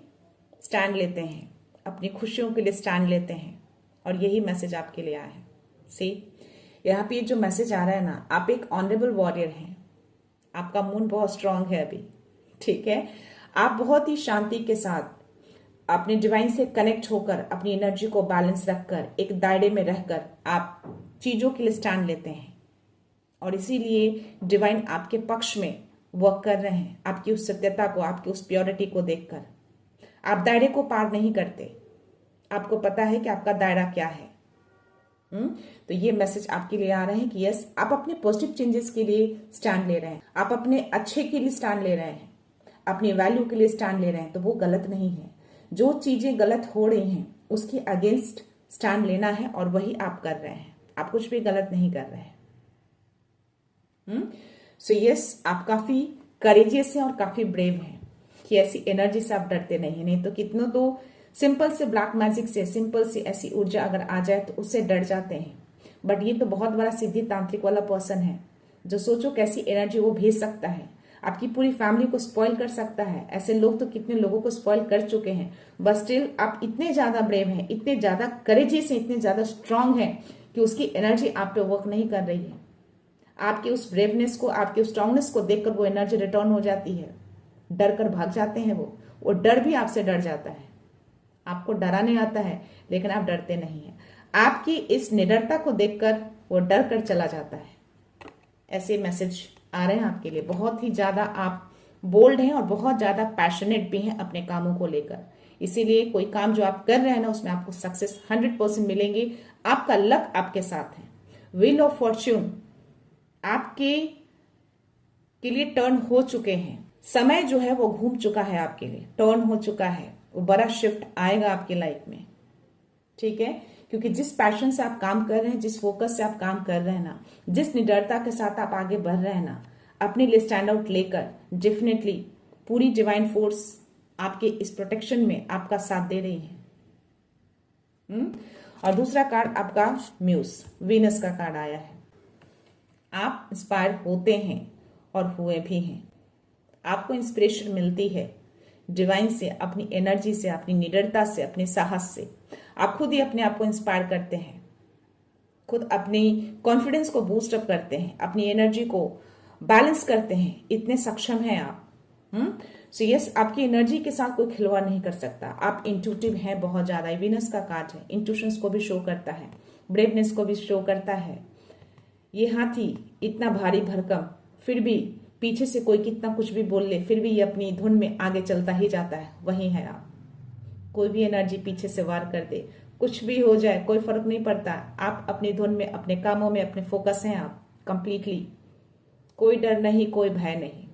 स्टैंड लेते हैं, अपनी खुशियों के लिए स्टैंड लेते हैं, और यही मैसेज आपके लिए आया है। सी यहाँ पे जो मैसेज आ रहा है ना, आप एक ऑनरेबल वॉरियर हैं, आपका मून बहुत स्ट्रांग है अभी, ठीक है। आप बहुत ही शांति के साथ अपने डिवाइन से कनेक्ट होकर अपनी एनर्जी को बैलेंस रखकर एक दायरे में रहकर आप चीजों के लिए स्टैंड लेते हैं, और इसीलिए डिवाइन आपके पक्ष में वर्क कर रहे हैं। आपकी उस सत्यता को, आपकी उस प्योरिटी को देखकर आप दायरे को पार नहीं करते, आपको पता है कि आपका दायरा क्या है। तो ये मैसेज आपके लिए आ रहे हैं कि यस, आप अपने पॉजिटिव चेंजेस के लिए स्टैंड ले रहे हैं, आप अपने अच्छे के लिए स्टैंड ले रहे हैं, अपनी वैल्यू के लिए स्टैंड ले रहे हैं, तो वो गलत नहीं है। जो चीजें गलत हो रही हैं उसके अगेंस्ट स्टैंड लेना है, और वही आप कर रहे हैं, आप कुछ भी गलत नहीं कर रहे हैं। सो यस, आप काफी करेजियस हैं और काफी ब्रेव हैं कि ऐसी एनर्जी से आप डरते नहीं तो कितनों तो सिंपल से ब्लैक मैजिक से, सिंपल से ऐसी ऊर्जा अगर आ जाए तो उससे डर जाते हैं, बट ये तो बहुत बड़ा सिद्धि तांत्रिक वाला पर्सन है जो सोचो कैसी एनर्जी वो भेज सकता है, आपकी पूरी फैमिली को स्पॉइल कर सकता है। ऐसे लोग तो कितने लोगों को स्पॉइल कर चुके हैं, बट स्टिल आप इतने ज्यादा ब्रेव हैं, इतने ज्यादा करेजियस हैं, इतने ज्यादा स्ट्रांग हैं कि उसकी एनर्जी आप पे वर्क नहीं कर रही है। आपके उस ब्रेवनेस को, आपके उस स्ट्रांगनेस को देखकर वो एनर्जी रिटर्न हो जाती है, डर कर भाग जाते हैं वो डर भी आपसे डर जाता है। आपको डराने आता है लेकिन आप डरते नहीं हैं, आपकी इस निडरता को देखकर वो डर कर चला जाता है। ऐसे मैसेज आ रहे हैं आपके लिए, बहुत ही ज्यादा आप बोल्ड हैं और बहुत ज्यादा पैशनेट भी हैं अपने कामों को लेकर, इसीलिए कोई काम जो आप कर रहे हैं ना उसमें आपको सक्सेस 100% मिलेंगे। आपका लक आपके साथ है, व्हील ऑफ फॉर्च्यून आपके के लिए टर्न हो चुके हैं, समय जो है वो घूम चुका है, आपके लिए टर्न हो चुका है, वो बड़ा शिफ्ट आएगा आपकी लाइफ में, ठीक है। क्योंकि जिस पैशन से आप काम कर रहे हैं, जिस फोकस से आप काम कर रहे हैं ना, जिस निडरता के साथ आप आगे बढ़ रहे हैं ना, अपने लिए स्टैंड आउट लेकर, डेफिनेटली पूरी डिवाइन फोर्स आपके इस प्रोटेक्शन में आपका साथ दे रही है। और दूसरा कार्ड आपका म्यूज, वीनस का कार्ड आया है। आप इंस्पायर होते हैं और हुए भी हैं, आपको इंस्पिरेशन मिलती है डिवाइन से, अपनी एनर्जी से, अपनी निडरता से, अपने साहस से। आप खुद ही अपने आप को इंस्पायर करते हैं, खुद अपनी कॉन्फिडेंस को बूस्ट अप करते हैं, अपनी एनर्जी को बैलेंस करते हैं, इतने सक्षम हैं आप। सो यस, आपकी एनर्जी के साथ कोई खिलवाड़ नहीं कर सकता। आप इंट्यूटिव हैं बहुत ज्यादा, वीनस का कार्ड है, इंट्यूशंस को भी शो करता है, ब्रेवनेस को भी शो करता है। ये हाथी इतना भारी भरकम, फिर भी पीछे से कोई कितना कुछ भी बोल ले, फिर भी ये अपनी धुन में आगे चलता ही जाता है, वही है आप। कोई भी एनर्जी पीछे से वार कर दे, कुछ भी हो जाए, कोई फर्क नहीं पड़ता, आप अपनी धुन में, अपने कामों में, अपने फोकस हैं आप कंप्लीटली। कोई डर नहीं, कोई भय नहीं,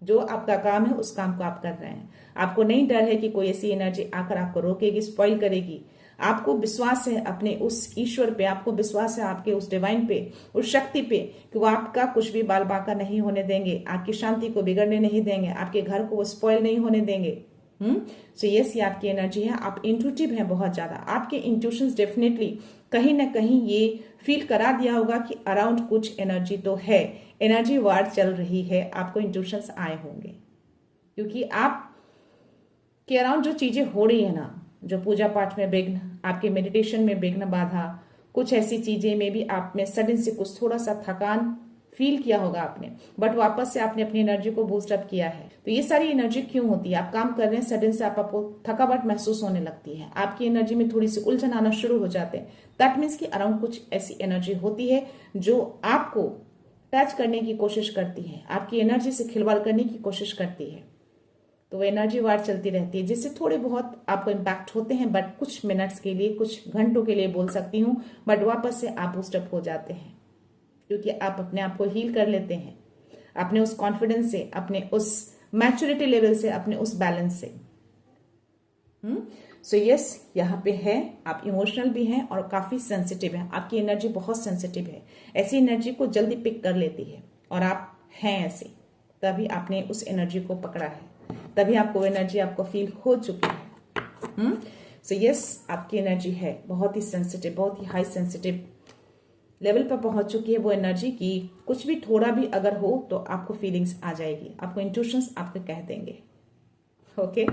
जो आपका काम है उस काम को आप कर रहे हैं। आपको नहीं डर है कि कोई ऐसी एनर्जी आकर आपको रोकेगी, स्पॉइल करेगी। आपको विश्वास है अपने उस ईश्वर पे, आपको विश्वास है आपके उस डिवाइन पे, उस शक्ति पे, कि वो आपका कुछ भी बाल बांका नहीं होने देंगे, आपकी शांति को बिगड़ने नहीं देंगे, आपके घर को वो स्पॉइल नहीं होने देंगे। सो यस, ये आपकी एनर्जी है। आप इंट्यूटिव हैं बहुत ज्यादा, आपके इंट्यूशंस डेफिनेटली कहीं ना कहीं ये फील करा दिया होगा कि अराउंड कुछ एनर्जी तो है, एनर्जी वार चल रही है, आपको इंट्यूशंस आए होंगे। क्योंकि आप के अराउंड जो चीजें हो रही है ना, जो पूजा पाठ में विघ्न, आपके मेडिटेशन में विघ्न बाधा, कुछ ऐसी चीजें में भी आप में सडन से कुछ थोड़ा सा थकान फील किया होगा आपने, बट वापस से आपने अपनी एनर्जी को बूस्ट अप किया है। तो ये सारी एनर्जी क्यों होती है? आप काम कर रहे हैं, सडन से आपको थकावट महसूस होने लगती है, आपकी एनर्जी में थोड़ी सी उलझन आना शुरू हो जाते हैं। दैट मीन्स कि अराउंड कुछ ऐसी एनर्जी होती है जो आपको टच करने की कोशिश करती है, आपकी एनर्जी से खिलवाड़ करने की कोशिश करती है। तो वो एनर्जी वार चलती रहती है, जिससे थोड़े बहुत आपको इम्पैक्ट होते हैं, बट कुछ मिनट्स के लिए, कुछ घंटों के लिए बोल सकती हूँ, बट वापस से आप बूस्टअप हो जाते हैं, क्योंकि आप अपने आप को हील कर लेते हैं, अपने उस कॉन्फिडेंस से, अपने उस मैच्योरिटी लेवल से, अपने उस बैलेंस से। सो यस, यहाँ पे है आप इमोशनल भी हैं और काफी सेंसिटिव हैं, आपकी एनर्जी बहुत सेंसिटिव है, ऐसी एनर्जी को जल्दी पिक कर लेती है, और आप हैं ऐसे, तभी आपने उस एनर्जी को पकड़ा है, तभी आपको एनर्जी आपको फील हो चुकी है। सो यस, आपकी एनर्जी है बहुत ही सेंसिटिव, बहुत ही हाई सेंसिटिव लेवल पर पहुंच चुकी है वो एनर्जी की कुछ भी थोड़ा भी अगर हो तो आपको फीलिंग्स आ जाएगी, आपको इंट्यूशंस आपको कह देंगे। ओके,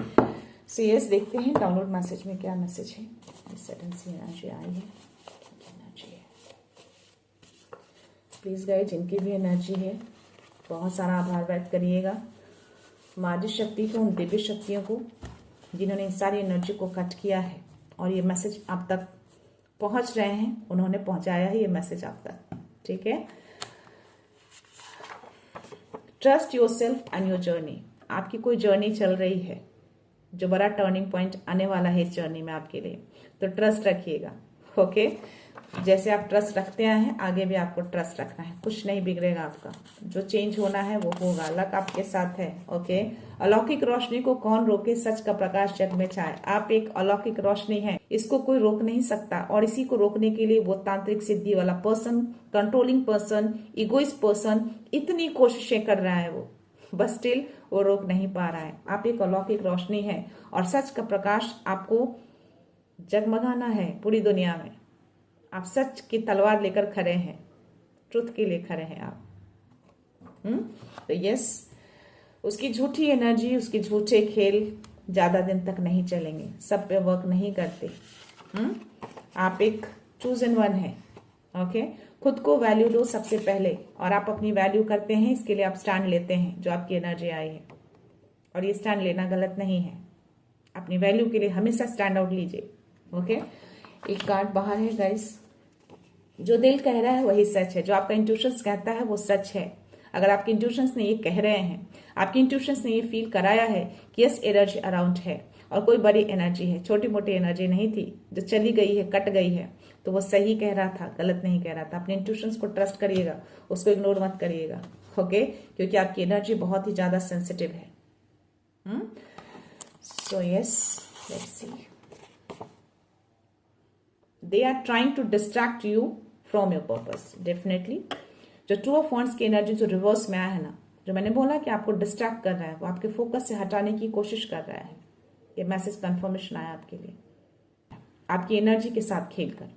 सो यस, देखते हैं डाउनलोड मैसेज में क्या मैसेज है। सडन सी एनर्जी आई है, एनर्जी है प्लीज गाइड, जिनकी भी एनर्जी है बहुत सारा आभार व्यक्त करिएगा माँ शक्ति को, उन दिव्य शक्तियों को जिन्होंने इस सारी एनर्जी को कट किया है और ये मैसेज आप तक पहुंच रहे हैं, उन्होंने पहुंचाया है ये मैसेज आप तक। ठीक है, trust your self and your journey. आपकी कोई जर्नी चल रही है जो बड़ा टर्निंग पॉइंट आने वाला है इस जर्नी में आपके लिए, तो ट्रस्ट रखिएगा। ओके, जैसे आप ट्रस्ट रखते आए हैं, आगे भी आपको ट्रस्ट रखना है, कुछ नहीं बिगड़ेगा आपका, जो चेंज होना है वो होगा, लक आपके साथ है। ओके, अलौकिक रोशनी को कौन रोके, सच का प्रकाश जग में छाए। आप एक अलौकिक रोशनी है, इसको कोई रोक नहीं सकता, और इसी को रोकने के लिए वो तांत्रिक सिद्धि वाला person, controlling person, egoist person इतनी कोशिशें कर रहा है वो, बस स्टिल वो रोक नहीं पा रहा है। आप एक अलौकिक रोशनी है और सच का प्रकाश आपको जगमगाना है पूरी दुनिया में। आप सच की तलवार लेकर खड़े हैं, ट्रुथ के लिए खड़े हैं आप। तो यस, उसकी झूठी एनर्जी, उसके झूठे खेल ज्यादा दिन तक नहीं चलेंगे, सब पे वर्क नहीं करते। आप एक चूज इन वन है। ओके, खुद को वैल्यू दो सबसे पहले, और आप अपनी वैल्यू करते हैं, इसके लिए आप स्टैंड लेते हैं, जो आपकी एनर्जी आई है, और ये स्टैंड लेना गलत नहीं है। अपनी वैल्यू के लिए हमेशा स्टैंड आउट लीजिए। ओके, एक कार्ड बाहर है गाइस, जो दिल कह रहा है वही सच है, जो आपका इंट्यूशंस कहता है वो सच है। अगर आपके इंट्यूशंस ने ये कह रहे हैं, आपके इंट्यूशंस ने ये फील कराया है कि यस एनर्जी अराउंड है, और कोई बड़ी एनर्जी है, छोटी मोटी एनर्जी नहीं थी जो चली गई है, कट गई है, तो वो सही कह रहा था, गलत नहीं कह रहा था। अपने इंट्यूशंस को ट्रस्ट करिएगा, उसको इग्नोर मत करिएगा। ओके, क्योंकि आपकी एनर्जी बहुत ही ज्यादा सेंसिटिव है। So yes, let's see, they are trying to distract you from your purpose, definitely। जो टू ऑफ वॉन्ड्स की एनर्जी जो रिवर्स में आया है ना, जो मैंने बोला कि आपको डिस्ट्रैक्ट कर रहा है, वो आपके फोकस से हटाने की कोशिश कर रहा है, ये मैसेज कंफर्मेशन आया आपके लिए। आपकी एनर्जी के साथ खेलकर,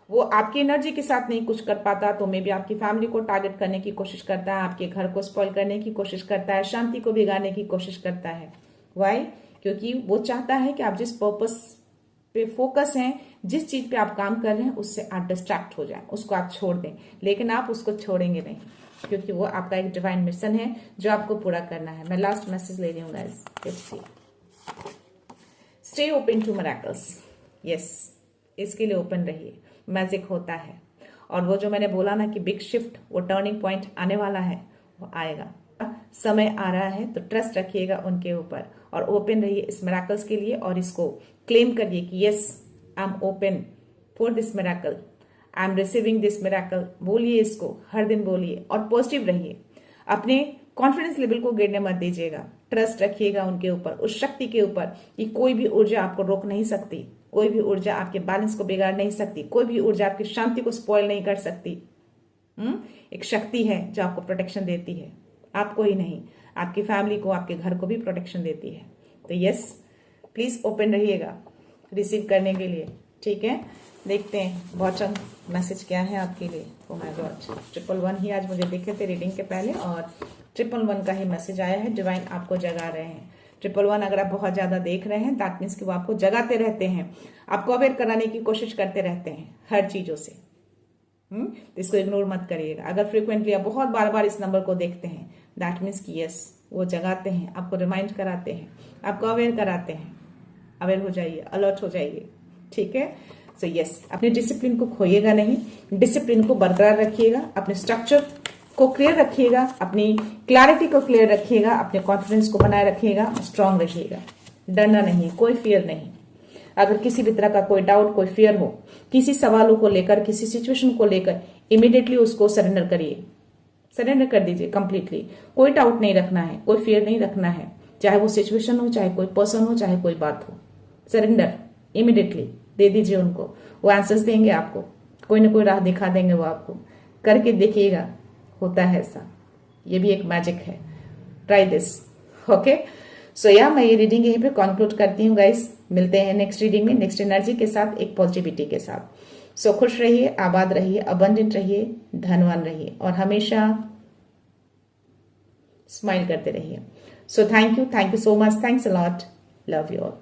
वो आपकी एनर्जी के साथ नहीं कुछ कर पाता तो मे बी आपकी फैमिली को टारगेट करने की कोशिश करता है, आपके घर को स्पॉइल करने की कोशिश करता है, शांति को बिगाड़ने की कोशिश करता है। वाई? क्योंकि वो चाहता है कि आप जिस पर्पस पे फोकस हैं, जिस चीज पे आप काम कर रहे हैं, उससे आप डिस्ट्रैक्ट हो जाएं, उसको आप छोड़ दें, लेकिन आप उसको छोड़ेंगे नहीं, क्योंकि वो आपका एक डिवाइन मिशन है जो आपको पूरा करना है। मैं लास्ट मैसेज ले रही हूँ guys, let's see, stay open to miracles. Yes, इसके लिए ओपन रहिए, मैजिक होता है, और वो जो मैंने बोला ना कि बिग शिफ्ट, वो टर्निंग पॉइंट आने वाला है, वो आएगा, समय आ रहा है, तो ट्रस्ट रखिएगा उनके ऊपर और ओपन रहिए इस मिरेकल्स के लिए, और इसको क्लेम करिए कि yes I am open for this miracle, I am receiving this miracle. बोलिए इसको, हर दिन बोलिए, और पॉजिटिव रहिए, अपने कॉन्फिडेंस लेवल को गिरने मत दीजिएगा, ट्रस्ट रखिएगा उनके ऊपर, उस शक्ति के ऊपर कि कोई भी ऊर्जा आपको रोक नहीं सकती, कोई भी ऊर्जा आपके बैलेंस को बिगाड़ नहीं सकती, कोई भी ऊर्जा आपकी शांति को स्पॉइल नहीं कर सकती। एक शक्ति है जो आपको प्रोटेक्शन देती है, आपको ही नहीं, आपकी फैमिली को, आपके घर को भी प्रोटेक्शन देती है। तो यस, प्लीज ओपन रहिएगा रिसीव करने के लिए। ठीक है, देखते हैं बॉटम मैसेज क्या है आपके लिए। ओ माय गॉड, 111 ही आज मुझे दिखे थे रीडिंग के पहले, और 111 का ही मैसेज आया है, डिवाइन आपको जगा रहे हैं। 111 अगर आप बहुत ज्यादा देख रहे हैं, दैट मीन्स कि वो आपको जगाते रहते हैं, आपको अवेयर कराने की कोशिश करते रहते हैं हर चीजों से। तो इसको इग्नोर मत करिएगा। अगर फ्रिक्वेंटली आप बहुत बार बार इस नंबर को देखते हैं, दैट मीन्स कि यस, वो जगाते हैं, आपको रिमाइंड कराते हैं, आपको अवेयर कराते हैं। अवेयर हो जाइए, अलर्ट हो जाइए। ठीक है, सो यस, अपने डिसिप्लिन को खोइएगा नहीं, डिसिप्लिन को बरकरार रखिएगा, अपने स्ट्रक्चर को क्लियर रखिएगा, अपनी क्लैरिटी को क्लियर रखिएगा, अपने कॉन्फिडेंस को बनाए रखिएगा, स्ट्रांग रखिएगा, डरना नहीं, कोई फियर नहीं। अगर किसी भी तरह का कोई डाउट, कोई फियर हो, किसी सवालों को लेकर, किसी सिचुएशन को लेकर, इमीडिएटली उसको सरेंडर करिए, सरेंडर कर दीजिए कंप्लीटली। कोई डाउट नहीं रखना है, कोई फियर नहीं रखना है, चाहे वो सिचुएशन हो, चाहे कोई पर्सन हो, चाहे कोई बात हो। सरेंडर इमीडिएटली दे दीजिए उनको, वो आंसर्स देंगे आपको, कोई ना कोई राह दिखा देंगे वो आपको। करके देखिएगा, होता है ऐसा, ये भी एक मैजिक है। Try this, okay. सो या मैं ये रीडिंग यहीं पे कंक्लूड करती हूँ गाइस। मिलते हैं नेक्स्ट रीडिंग में, नेक्स्ट एनर्जी के साथ, एक पॉजिटिविटी के साथ। सो खुश रहिए, आबाद रहिए, अबंडेंट रहिए, धनवान रहिए और हमेशा स्माइल करते रहिए। So thank you so much, thanks a lot, love you all.